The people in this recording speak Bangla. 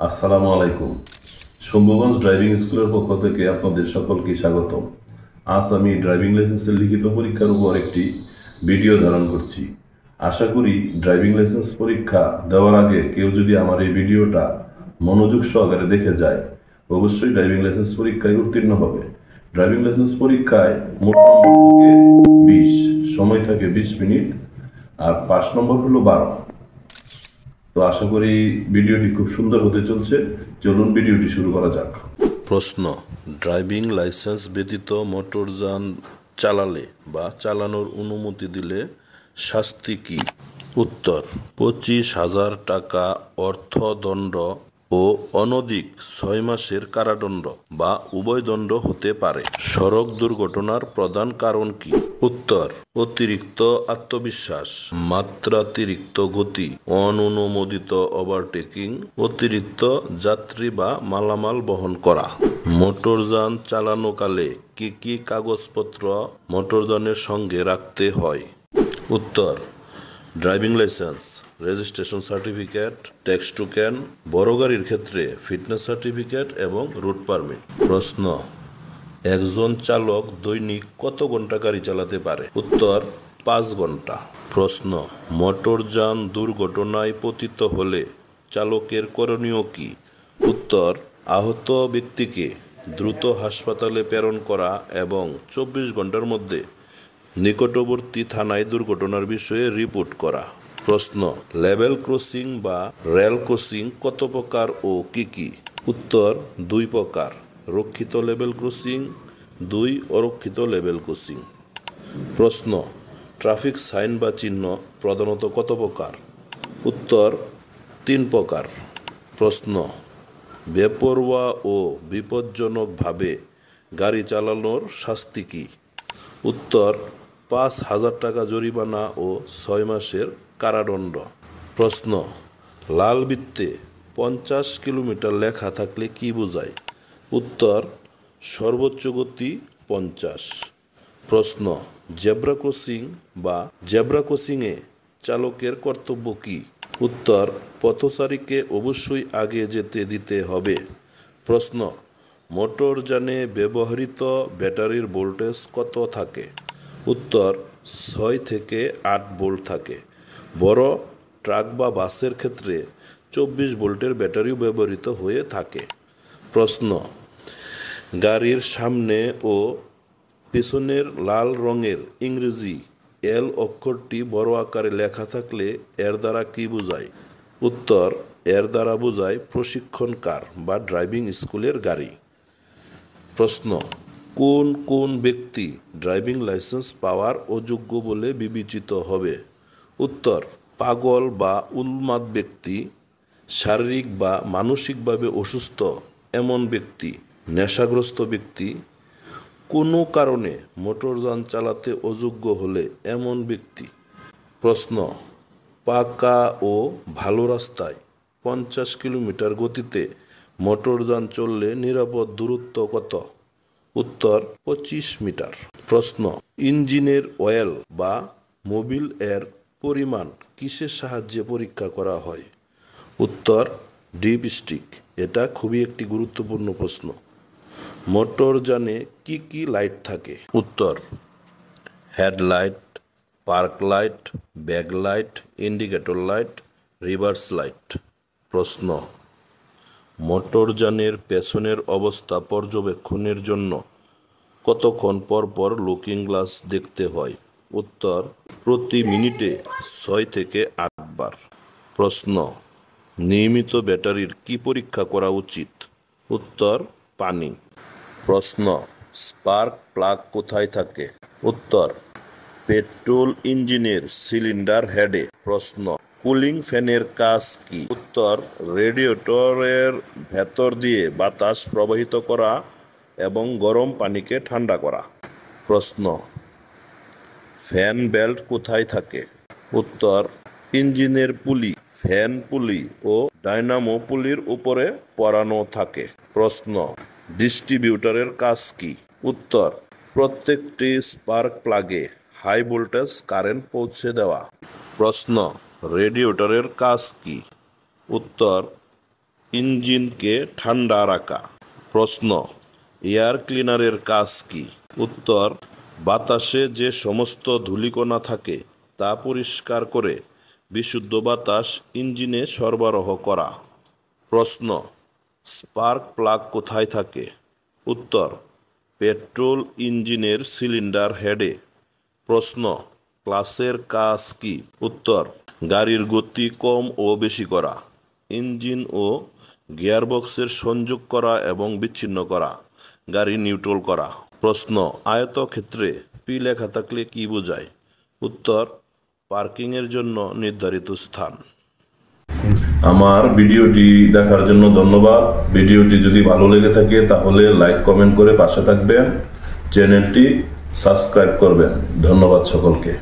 আসসালামু আলাইকুম। শম্ভুগঞ্জ ড্রাইভিং স্কুলের পক্ষ থেকে আপনাদের সকলকে স্বাগতম। আজ আমি ড্রাইভিং লাইসেন্সের লিখিত পরীক্ষার উপর একটি ভিডিও ধারণ করছি। আশা করি ড্রাইভিং লাইসেন্স পরীক্ষা দেওয়ার আগে কেউ যদি আমার এই ভিডিওটা মনোযোগ সহকারে দেখে যায়, অবশ্যই ড্রাইভিং লাইসেন্স পরীক্ষায় উত্তীর্ণ হবে। ড্রাইভিং লাইসেন্স পরীক্ষায় মোট নম্বর থাকে 20, সময় থাকে 20 মিনিট, আর পাস নম্বর হলো 12। তো আশা করি ভিডিওটি খুব সুন্দর হতে চলছে। চলুন ভিডিওটি শুরু করা যাক। প্রশ্ন: ড্রাইভিং লাইসেন্স ব্যতীত মোটরযান চালালে বা চালানোর অনুমতি দিলে শাস্তি কি? উত্তর: 25,000 টাকা অর্থদণ্ড ও অনধিক 6 মাসের কারাদণ্ড বা উভয় দণ্ড হতে পারে। সড়ক দুর্ঘটনার প্রধান কারণ কি? উত্তর: অতিরিক্ত আত্মবিশ্বাস, মাত্রাতিরিক্ত গতি, অননুমোদিত ওভারটেকিং, অতিরিক্ত যাত্রী বা মালামাল বহন করা। মোটরযান চালানোকালে কি কি কাগজপত্র মোটরযানের সঙ্গে রাখতে হয়? উত্তর: driving licence, registration certificate, tax token, বড় গাড়ির ক্ষেত্রে ফিটনেস সার্টিফিকেট এবং রুট পারমিট। প্রশ্ন: একজন চালক দৈনিক কত ঘন্টা গাড়ি চালাতে পারে? উত্তর: 5 ঘন্টা। প্রশ্ন: মোটরযান দুর্ঘটনায় পতিত হলে চালকের করণীয় কি? উত্তর: আহত ব্যক্তিকে দ্রুত হাসপাতালে প্রেরণ করা এবং 24 ঘন্টার মধ্যে নিকটবর্তী থানায় দুর্ঘটনার বিষয়ে রিপোর্ট করা। প্রশ্ন: লেভেল ক্রসিং বা রেল ক্রসিং কত প্রকার ও কি কি? উত্তর: 2 প্রকার, রক্ষিত লেভেল ক্রসিং, 2 অরক্ষিত লেভেল ক্রসিং। প্রশ্ন: ট্রাফিক সাইন বা চিহ্ন প্রধানত কত প্রকার? উত্তর: 3 প্রকার। প্রশ্ন: বেপরোয়া ও বিপজ্জনকভাবে গাড়ি চালানোর শাস্তি কি? উত্তর: 5,000 টাকা জরিমানা ও 6 মাসের কারাদণ্ড। প্রশ্ন: লাল বৃত্তে 50 কিলোমিটার লেখা থাকলে কি বোঝায়? উত্তর: সর্বোচ্চ গতি 50। প্রশ্ন: জেব্রা ক্রসিং বা জেব্রা ক্রসিংয়ে চালকের কর্তব্য কি? উত্তর: পথচারীকে অবশ্যই আগে যেতে দিতে হবে। প্রশ্ন: মোটরযানে ব্যবহৃত ব্যাটারির ভোল্টেজ কত থাকে? উত্তর: 6 থেকে 8 ভোল্ট থাকে। বড় ট্রাক বা বাসের ক্ষেত্রে 24 ভোল্টের ব্যাটারিও ব্যবহৃত হয়ে থাকে। প্রশ্ন: গাড়ির সামনে ও পেছনের লাল রঙের ইংরেজি এল অক্ষরটি বড় আকারে লেখা থাকলে এর দ্বারা কি বোঝায়? উত্তর: এর দ্বারা বোঝায় প্রশিক্ষণ কার বা ড্রাইভিং স্কুলের গাড়ি। প্রশ্ন: কোন কোন ব্যক্তি ড্রাইভিং লাইসেন্স পাওয়ার অযোগ্য বলে বিবেচিত হবে? উত্তর: পাগল বা উন্মাদ ব্যক্তি, শারীরিক বা মানসিকভাবে অসুস্থ এমন ব্যক্তি, নেশাগ্রস্ত ব্যক্তি, কোনো কারণে মোটরযান চালাতে অযোগ্য হলে এমন ব্যক্তি। প্রশ্ন: পাকা ও ভালো রাস্তায় 50 কিলোমিটার গতিতে মোটরযান চললে নিরাপদ দূরত্ব কত? উত্তর: 25 মিটার। প্রশ্ন: ইঞ্জিনের অয়েল বা মোবিল এর পরিমাণ কিসের সাহায্যে পরীক্ষা করা হয়? উত্তর: ডিপস্টিক। এটা খুবই একটি গুরুত্বপূর্ণ প্রশ্ন। মোটরযানে কি কি লাইট থাকে? উত্তর: headlight, park light, back light, indicator light, reverse light. প্রশ্ন: মোটরযানের পেছনের অবস্থা পর্যবেক্ষণের জন্য কতক্ষণ পর পর লুকিং গ্লাস দেখতে হয়? উত্তর: প্রতি মিনিটে 6 থেকে 8 বার। প্রশ্ন: নিয়মিত ব্যাটারির কি পরীক্ষা করা উচিত? উত্তর: পানি। প্রশ্ন: স্পার্ক প্লাগ কোথায় থাকে? উত্তর: পেট্রোল ইঞ্জিনের সিলিন্ডার হেডে। প্রশ্ন: কুলিং ফ্যানের কাজ কি? উত্তর: রেডিয়েটরের ভেতর দিয়ে বাতাস প্রবাহিত করা এবং গরম পানিকে ঠান্ডা করা। প্রশ্ন: ফ্যান বেল্ট কোথায় থাকে? উত্তর: ইঞ্জিনের পুলি, ফ্যান পুলি ও ডাইনামো পুলির উপরে পরানো থাকে। প্রশ্ন: ডিস্ট্রিবিউটরের কাজ কি? উত্তর: প্রত্যেকটি স্পার্ক প্লাগে হাই ভোল্টেজ কারেন্ট পৌঁছে দেওয়া। প্রশ্ন: রেডিয়েটরের কাজ কি? উত্তর: ইঞ্জিনকে ঠান্ডা রাখা। প্রশ্ন, এয়ার ক্লিনারের কাজ কি? উত্তর, বাতাসে যে সমস্ত ধূলিকণা থাকে তা পরিষ্কার করে বিশুদ্ধ বাতাস ইঞ্জিনে সরবরাহ করা। প্রশ্ন, স্পার্ক প্লাগ কোথায় থাকে? উত্তর, পেট্রোল ইঞ্জিনের সিলিন্ডার হেডে। প্রশ্ন, ক্লাচের কাজ কি? উত্তর, গাড়ির গতি কম ও বেশি করা, ইঞ্জিন ও গিয়ারবক্সের সংযোগ করা এবং বিচ্ছিন্ন করা, গাড়ি নিউট্রাল করা। প্রশ্ন, আয়তক্ষেত্রে পি লেখা থাকলে কি বোঝায়? উত্তর, পার্কিংয়ের জন্য নির্ধারিত স্থান। আমার ভিডিওটি দেখার জন্য ধন্যবাদ। ভিডিওটি যদি ভালো লেগে থাকে তাহলে লাইক কমেন্ট করে পাশে থাকবেন, চ্যানেলটি সাবস্ক্রাইব করবেন। ধন্যবাদ সকলকে।